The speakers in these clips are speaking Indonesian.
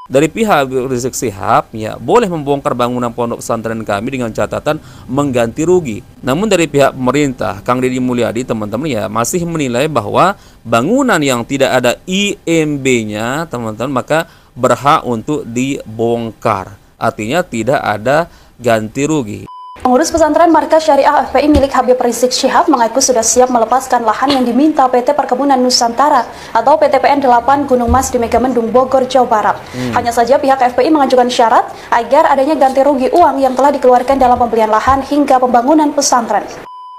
Dari pihak Rizik Syihab ya boleh membongkar bangunan pondok pesantren kami dengan catatan mengganti rugi. Namun dari pihak pemerintah, Kang Deddy Mulyadi teman-teman ya masih menilai bahwa bangunan yang tidak ada IMB-nya teman-teman maka berhak untuk dibongkar. Artinya tidak ada ganti rugi. Pengurus pesantren Markas Syariah FPI milik Habib Rizik Syihab mengaku sudah siap melepaskan lahan yang diminta PT Perkebunan Nusantara atau PTPN 8 Gunung Mas di Megamendung, Bogor, Jawa Barat. Hanya saja pihak FPI mengajukan syarat agar adanya ganti rugi uang yang telah dikeluarkan dalam pembelian lahan hingga pembangunan pesantren.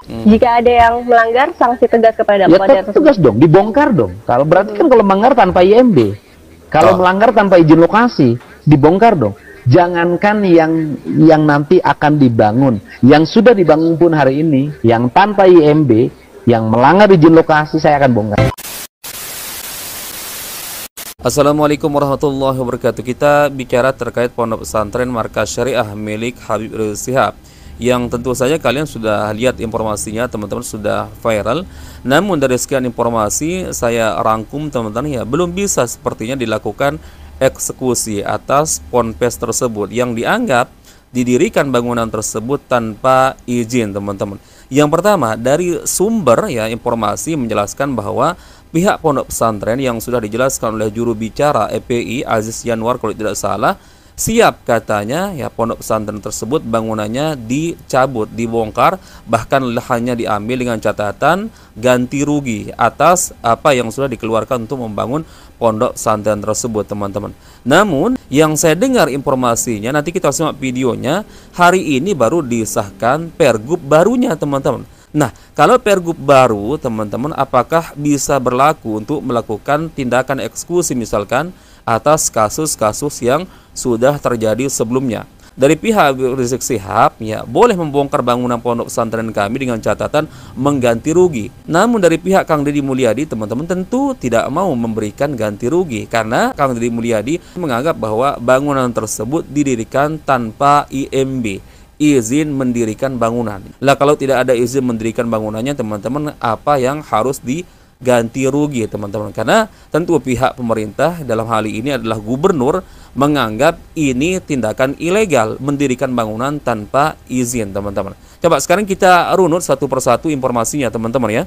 Jika ada yang melanggar, sanksi tegas kepada ya, tegas dong, dibongkar dong. Kalau berarti kan kalau melanggar tanpa IMB, kalau melanggar tanpa izin lokasi, dibongkar dong. Jangankan yang nanti akan dibangun, yang sudah dibangun pun hari ini, yang tanpa IMB, yang melanggar izin lokasi, saya akan bongkar. Assalamualaikum warahmatullahi wabarakatuh. Kita bicara terkait pondok pesantren Markas Syariah milik Habib Rizik Syihab, yang tentu saja kalian sudah lihat informasinya, teman-teman, sudah viral. Namun dari sekian informasi saya rangkum teman-teman ya, belum bisa sepertinya dilakukan eksekusi atas ponpes tersebut yang dianggap didirikan bangunan tersebut tanpa izin, teman-teman. Yang pertama, dari sumber ya informasi menjelaskan bahwa pihak pondok pesantren yang sudah dijelaskan oleh juru bicara FPI Aziz Yanwar kalau tidak salah, siap katanya ya pondok pesantren tersebut bangunannya dicabut, dibongkar, bahkan lahannya diambil dengan catatan ganti rugi atas apa yang sudah dikeluarkan untuk membangun pondok pesantren tersebut, teman-teman. Namun yang saya dengar informasinya, nanti kita simak videonya, hari ini baru disahkan pergub barunya, teman-teman. Nah, kalau pergub baru, teman-teman, apakah bisa berlaku untuk melakukan tindakan eksekusi misalkan atas kasus-kasus yang sudah terjadi sebelumnya? Dari pihak Rizik Syihab ya boleh membongkar bangunan pondok pesantren kami dengan catatan mengganti rugi. Namun dari pihak Kang Deddy Mulyadi teman-teman tentu tidak mau memberikan ganti rugi karena Kang Deddy Mulyadi menganggap bahwa bangunan tersebut didirikan tanpa IMB, izin mendirikan bangunan. Lah kalau tidak ada izin mendirikan bangunannya teman-teman, apa yang harus diganti rugi, teman-teman? Karena tentu pihak pemerintah dalam hal ini adalah gubernur menganggap ini tindakan ilegal mendirikan bangunan tanpa izin, teman-teman. Coba sekarang kita runut satu persatu informasinya, teman-teman ya.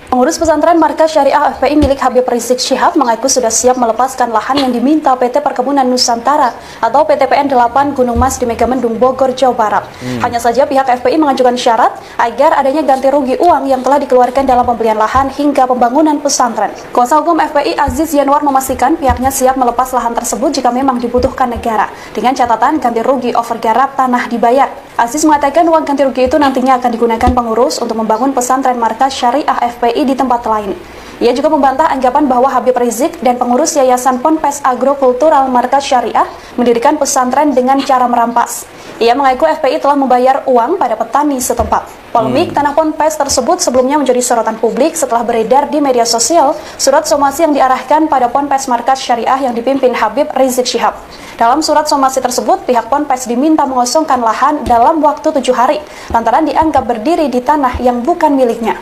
Pengurus pesantren Markas Syariah FPI milik Habib Rizik Syihab mengaku sudah siap melepaskan lahan yang diminta PT Perkebunan Nusantara atau PTPN 8 Gunung Mas di Megamendung, Bogor, Jawa Barat. Hanya saja pihak FPI mengajukan syarat agar adanya ganti rugi uang yang telah dikeluarkan dalam pembelian lahan hingga pembangunan pesantren. Kuasa hukum FPI Aziz Yanwar memastikan pihaknya siap melepas lahan tersebut jika memang dibutuhkan negara, dengan catatan ganti rugi overgarap tanah dibayar. Aziz mengatakan uang ganti rugi itu nantinya akan digunakan pengurus untuk membangun pesantren Markas Syariah FPI di tempat lain. Ia juga membantah anggapan bahwa Habib Rizik dan pengurus Yayasan Ponpes Agrokultural Markas Syariah mendirikan pesantren dengan cara merampas. Ia mengaku FPI telah membayar uang pada petani setempat. Polemik tanah ponpes tersebut sebelumnya menjadi sorotan publik setelah beredar di media sosial surat somasi yang diarahkan pada Ponpes Markas Syariah yang dipimpin Habib Rizik Syihab. Dalam surat somasi tersebut, pihak ponpes diminta mengosongkan lahan dalam waktu 7 hari lantaran dianggap berdiri di tanah yang bukan miliknya.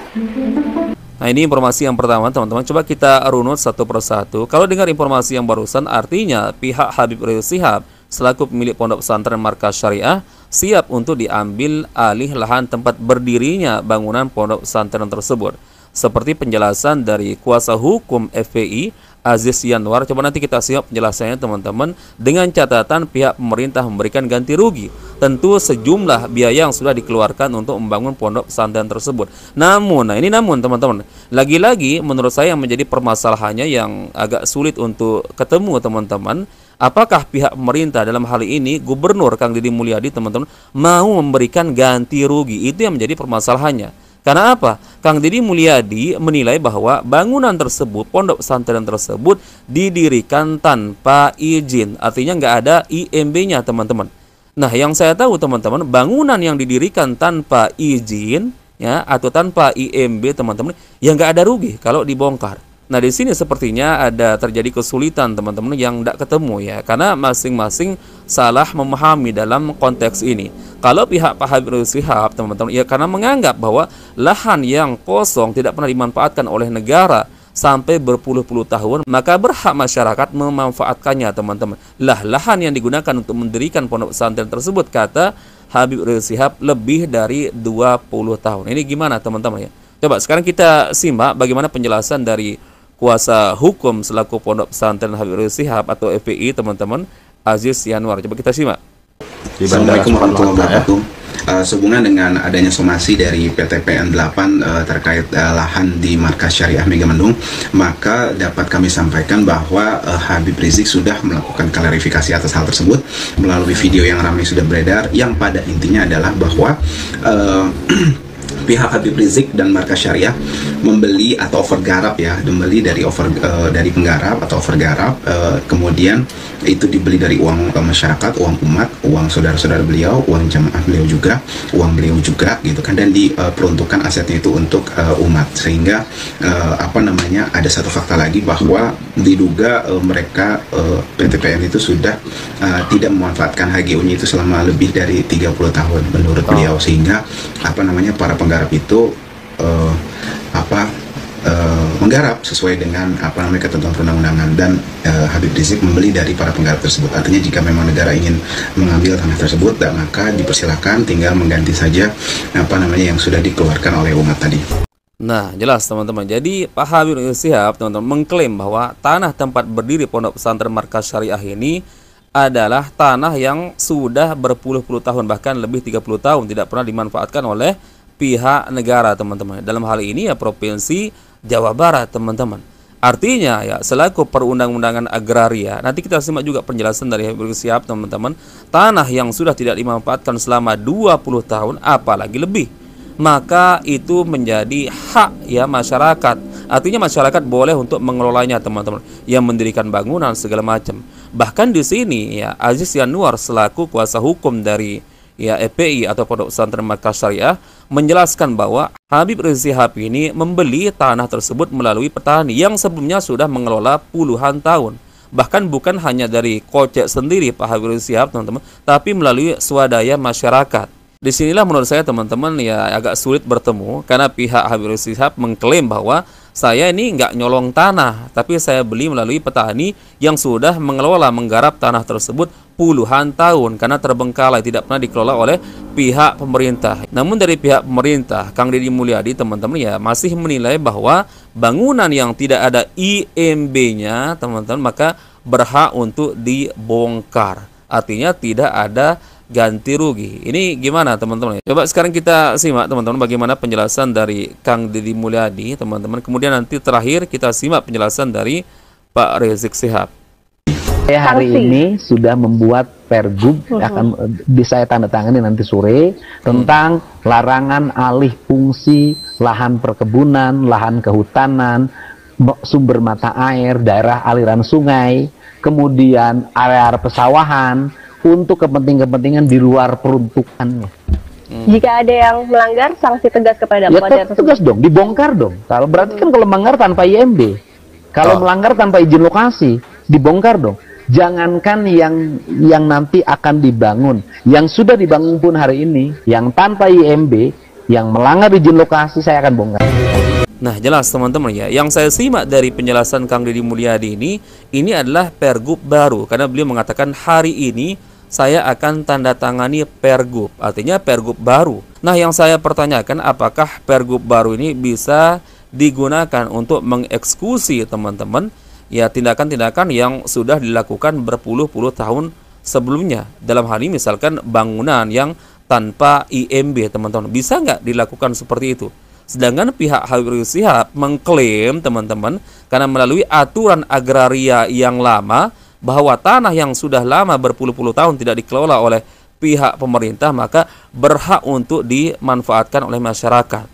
Nah, ini informasi yang pertama, teman-teman. Coba kita runut satu persatu. Kalau dengar informasi yang barusan, artinya pihak Habib Rizik Syihab selaku pemilik pondok pesantren Markas Syariah siap untuk diambil alih lahan tempat berdirinya bangunan pondok pesantren tersebut. Seperti penjelasan dari kuasa hukum FPI Aziz Yanwar. Coba nanti kita simak penjelasannya, teman-teman, dengan catatan pihak pemerintah memberikan ganti rugi tentu sejumlah biaya yang sudah dikeluarkan untuk membangun pondok pesantren tersebut. Namun teman-teman, lagi-lagi menurut saya yang menjadi permasalahannya yang agak sulit untuk ketemu, teman-teman, apakah pihak pemerintah dalam hal ini Gubernur Kang Deddy Mulyadi, teman-teman, mau memberikan ganti rugi? Itu yang menjadi permasalahannya. Karena apa? Kang Deddy Mulyadi menilai bahwa bangunan tersebut, pondok pesantren tersebut didirikan tanpa izin. Artinya nggak ada IMB-nya, teman-teman. Nah, yang saya tahu, teman-teman, bangunan yang didirikan tanpa izin ya atau tanpa IMB, teman-teman, yang nggak ada rugi kalau dibongkar. Nah, di sini sepertinya ada terjadi kesulitan, teman-teman, yang tidak ketemu ya, karena masing-masing salah memahami dalam konteks ini. Kalau pihak Pak Habib Rizik Syihab, teman-teman, ya karena menganggap bahwa lahan yang kosong tidak pernah dimanfaatkan oleh negara sampai berpuluh-puluh tahun, maka berhak masyarakat memanfaatkannya, teman-teman. Lahan yang digunakan untuk mendirikan pondok pesantren tersebut, kata Habib Rizik Syihab, lebih dari 20 tahun. Ini gimana, teman-teman ya? Coba sekarang kita simak bagaimana penjelasan dari kuasa hukum selaku pondok pesantren Habib Rizik Syihab atau FPI, teman-teman, Aziz Yanwar. Coba kita simak. Assalamualaikum warahmatullahi wabarakatuh. Sehubungan dengan adanya somasi dari PTPN 8 terkait lahan di Markas Syariah Megamendung, maka dapat kami sampaikan bahwa Habib Rizik sudah melakukan klarifikasi atas hal tersebut melalui video yang ramai sudah beredar, yang pada intinya adalah bahwa pihak Habib Rizik dan Markas Syariah membeli atau overgarap ya, membeli dari penggarap atau overgarap, kemudian itu dibeli dari uang masyarakat, uang umat, uang saudara-saudara beliau, uang jamaah beliau juga, uang beliau juga gitu kan, dan diperuntukkan asetnya itu untuk umat, sehingga ada satu fakta lagi bahwa diduga mereka PTPN itu sudah tidak memanfaatkan HGU-nya itu selama lebih dari 30 tahun menurut beliau, sehingga para penggarap itu menggarap sesuai dengan ketentuan perundang-undangan, dan Habib Rizik membeli dari para penggarap tersebut. Artinya jika memang negara ingin mengambil tanah tersebut, maka dipersilakan, tinggal mengganti saja yang sudah dikeluarkan oleh umat tadi. Nah, jelas teman-teman. Jadi Pak Habib Rizik Syihab, teman-teman, mengklaim bahwa tanah tempat berdiri pondok pesantren Markas Syariah ini adalah tanah yang sudah berpuluh-puluh tahun, bahkan lebih 30 tahun tidak pernah dimanfaatkan oleh pihak negara, teman-teman. Dalam hal ini ya Provinsi Jawa Barat, teman-teman. Artinya ya, selaku perundang-undangan agraria, nanti kita simak juga penjelasan dari Habib Rizik Syihab, teman-teman. Tanah yang sudah tidak dimanfaatkan selama 20 tahun apalagi lebih, maka itu menjadi hak ya masyarakat. Artinya masyarakat boleh untuk mengelolanya, teman-teman, yang mendirikan bangunan segala macam. Bahkan di sini ya Aziz Yanwar selaku kuasa hukum dari ya FPI atau Pondok Pesantren Markas Syariah menjelaskan bahwa Habib Rizik Syihab ini membeli tanah tersebut melalui petani yang sebelumnya sudah mengelola puluhan tahun. Bahkan bukan hanya dari kocek sendiri Pak Habib Rizik Syihab, teman-teman, tapi melalui swadaya masyarakat. Disinilah menurut saya, teman-teman, ya agak sulit bertemu, karena pihak Habib Rizik Syihab mengklaim bahwa saya ini nggak nyolong tanah, tapi saya beli melalui petani yang sudah mengelola, menggarap tanah tersebut puluhan tahun karena terbengkalai, tidak pernah dikelola oleh pihak pemerintah. Namun dari pihak pemerintah, Kang Deddy Mulyadi, teman-teman, ya masih menilai bahwa bangunan yang tidak ada IMB-nya, teman-teman, maka berhak untuk dibongkar. Artinya tidak ada ganti rugi. Ini gimana, teman-teman? Coba sekarang kita simak, teman-teman, bagaimana penjelasan dari Kang Deddy Mulyadi, teman-teman. Kemudian nanti terakhir kita simak penjelasan dari Pak Rizik Syihab. Saya hari ini sudah membuat pergub, akan saya tanda tangani nanti sore, tentang larangan alih fungsi lahan perkebunan, lahan kehutanan, sumber mata air, daerah aliran sungai, kemudian area pesawahan, untuk kepentingan di luar peruntukannya. Jika ada yang melanggar, sanksi tegas kepada ya, tegas dong, dibongkar dong. Kalau berarti kan kalau melanggar tanpa IMB, kalau melanggar tanpa izin lokasi, dibongkar dong. Jangankan yang nanti akan dibangun, yang sudah dibangun pun hari ini, yang tanpa IMB, yang melanggar izin lokasi, saya akan bongkar. Nah, jelas, teman-teman, ya. Yang saya simak dari penjelasan Kang Deddy Mulyadi ini adalah pergub baru, karena beliau mengatakan hari ini saya akan tanda tangani pergub, artinya pergub baru. Nah, yang saya pertanyakan, apakah pergub baru ini bisa digunakan untuk mengeksekusi, teman-teman, ya tindakan-tindakan yang sudah dilakukan berpuluh-puluh tahun sebelumnya. Dalam hal ini misalkan bangunan yang tanpa IMB, teman-teman, bisa nggak dilakukan seperti itu? Sedangkan pihak Habib Rizik Syihab mengklaim, teman-teman, karena melalui aturan agraria yang lama, bahwa tanah yang sudah lama berpuluh-puluh tahun tidak dikelola oleh pihak pemerintah, maka berhak untuk dimanfaatkan oleh masyarakat.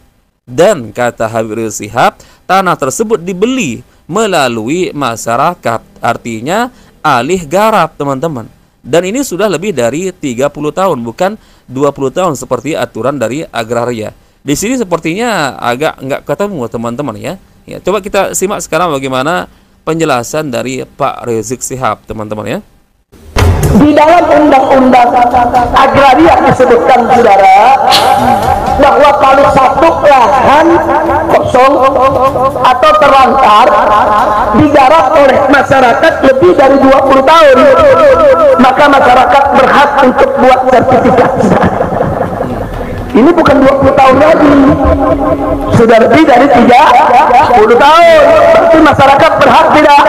Dan kata Habib Rizik Syihab, tanah tersebut dibeli melalui masyarakat, artinya alih garap, teman-teman. Dan ini sudah lebih dari 30 tahun, bukan 20 tahun seperti aturan dari agraria. Di sini sepertinya agak nggak ketemu, teman-teman, ya. Ya, coba kita simak sekarang bagaimana penjelasan dari Pak Rizik Syihab, teman-teman, ya. Di dalam undang-undang agraria disebutkan, saudara, bahwa kalau satu lahan kosong atau terlantar digarap oleh masyarakat lebih dari 20 tahun, maka masyarakat berhak untuk buat sertifikat. Ini bukan 20 tahun lagi, sudah lebih dari 30 tahun. Berarti masyarakat berhak tidak,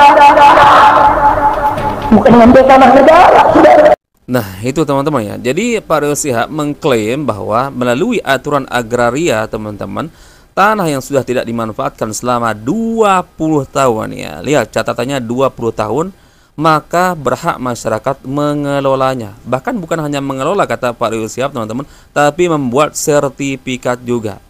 bukan ngambil tanah negara, saudara. Nah, itu teman-teman ya. Jadi Pak Rizik Syihab mengklaim bahwa melalui aturan agraria, teman-teman, tanah yang sudah tidak dimanfaatkan selama 20 tahun ya. Lihat catatannya 20 tahun, maka berhak masyarakat mengelolanya. Bahkan bukan hanya mengelola, kata Pak Rizik Syihab, teman-teman, tapi membuat sertifikat juga.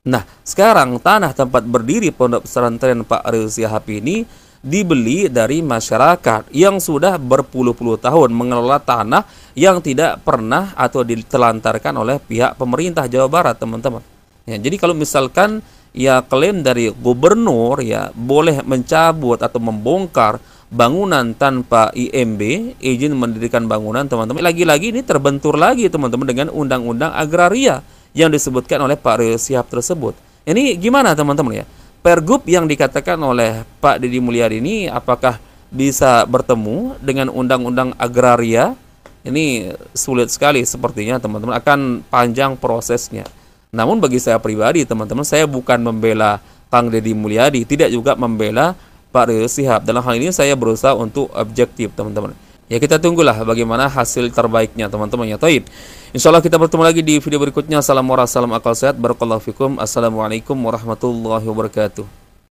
Nah, sekarang tanah tempat berdiri Pondok Pesantren Pak Rizik Syihab ini dibeli dari masyarakat yang sudah berpuluh-puluh tahun mengelola tanah yang tidak pernah atau ditelantarkan oleh pihak pemerintah Jawa Barat, teman-teman. Ya, jadi kalau misalkan ya klaim dari gubernur ya boleh mencabut atau membongkar bangunan tanpa IMB, izin mendirikan bangunan, teman-teman. Lagi-lagi ini terbentur lagi, teman-teman, dengan undang-undang agraria yang disebutkan oleh Pak Rizik Syihab tersebut. Ini gimana, teman-teman ya? Pergub yang dikatakan oleh Pak Deddy Mulyadi ini apakah bisa bertemu dengan undang-undang agraria? Ini sulit sekali sepertinya, teman-teman, akan panjang prosesnya. Namun bagi saya pribadi, teman-teman, saya bukan membela Kang Deddy Mulyadi, tidak juga membela Pak Rizik Syihab. Dalam hal ini saya berusaha untuk objektif, teman-teman. Ya, kita tunggulah bagaimana hasil terbaiknya, teman-teman ya. Taib. Insyaallah kita bertemu lagi di video berikutnya. Assalamualaikum warahmatullahi wabarakatuh. Barakallahu fikum. Assalamualaikum warahmatullahi wabarakatuh.